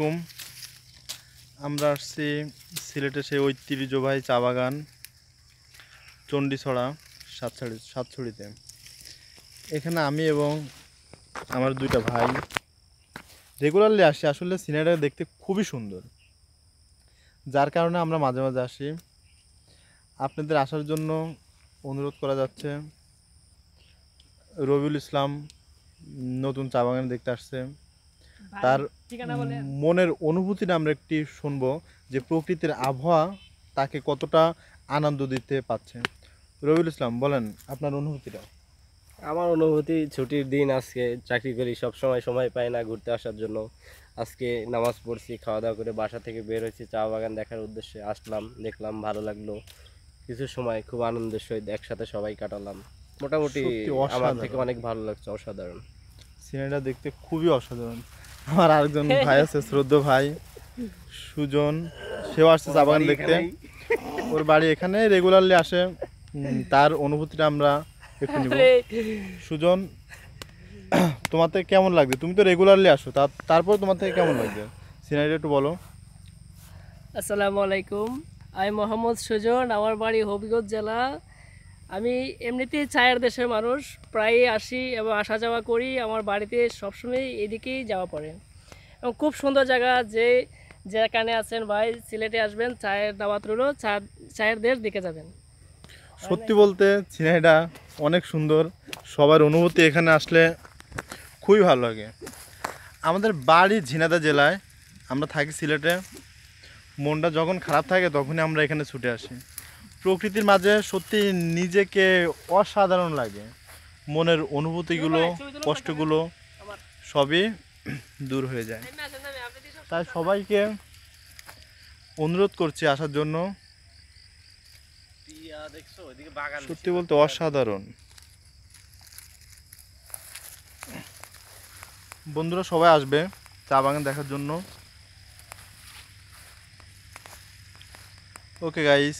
হুম, আমরা আসছি সিলেটে সেই ঐতিহ্যবাহী চা বাগান চণ্ডীছড়া সাতছড়িতে। এখানে আমি এবং আমার দুইটা ভাই রেগুলারলি আসি। আসলে সিনারিটা দেখতে খুবই সুন্দর, যার কারণে আমরা মাঝে মাঝে আসি। আপনাদের আসার জন্য অনুরোধ করা যাচ্ছে। রবিউল ইসলাম নতুন চা বাগান দেখতে আসছে, তার মনের অনুভূতিটা আমরা একটি শুনবো, যে প্রকৃতির আবহাওয়া তাকে কতটা আনন্দ দিতে পারছে। রবিউল ইসলাম, বলেন আপনার অনুভূতিটা। আমার অনুভূতি, ছুটির দিন, আজকে চাকরি করি, সব সময় সময় পাই না ঘুরতে আসার জন্য। আজকে নামাজ পড়ছি, খাওয়া দাওয়া করে বাসা থেকে বের হয়েছি, চা বাগান দেখার উদ্দেশ্যে আসলাম, দেখলাম, ভালো লাগলো। কিছু সময় খুব আনন্দের সহিত একসাথে সবাই কাটালাম। মোটামুটি সত্যি আমার থেকে অসাধারণ, অনেক ভালো লাগছে, অসাধারণ। সিনেমাটা দেখতে খুবই অসাধারণ। আমার আরেকজন ভাই আছে, শ্রদ্ধ ভাই সুজন, সেও আসছে চা বাগান দেখতে। ওর বাড়ি এখানে, রেগুলারলি আসে। তার অনুভূতিটা আমরা একটু নিব। সুজন, তোমার থেকে কেমন লাগছে? তুমি তো রেগুলারলি আসো, তারপর তোমার থেকে কেমন লাগছে সিনারিটা একটু বলো। আসসালামু আলাইকুম, আমি মোহাম্মদ সুজন, আমার বাড়ি হবিগঞ্জ জেলা। আমি এমনিতেই চায়ের দেশের মানুষ, প্রায়ই আসি এবং আসা যাওয়া করি। আমার বাড়িতে সবসময় এদিকেই যাওয়া পড়ে এবং খুব সুন্দর জায়গা। যেখানে আছেন ভাই, সিলেটে আসবেন, চায়ের দাওয়াত রইল, চায়ের দেশ দিকে যাবেন। সত্যি বলতে সিনারিটা অনেক সুন্দর, সবার অনুভূতি এখানে আসলে খুবই ভালো লাগে। আমাদের বাড়ি ঝিনাইদহ জেলায়, আমরা থাকি সিলেটে। মনটা যখন খারাপ থাকে তখনই আমরা এখানে ছুটে আসি। প্রকৃতির মাঝে সত্যি নিজেকে অসাধারণ লাগে। মনের অনুভূতিগুলো, কষ্টগুলো সবই দূর হয়ে যায়। তাই সবাইকে অনুরোধ করছি আসার জন্য। সত্যি বলতে অসাধারণ। বন্ধুরা সবাই আসবে চা বাগান দেখার জন্য। Okay guys.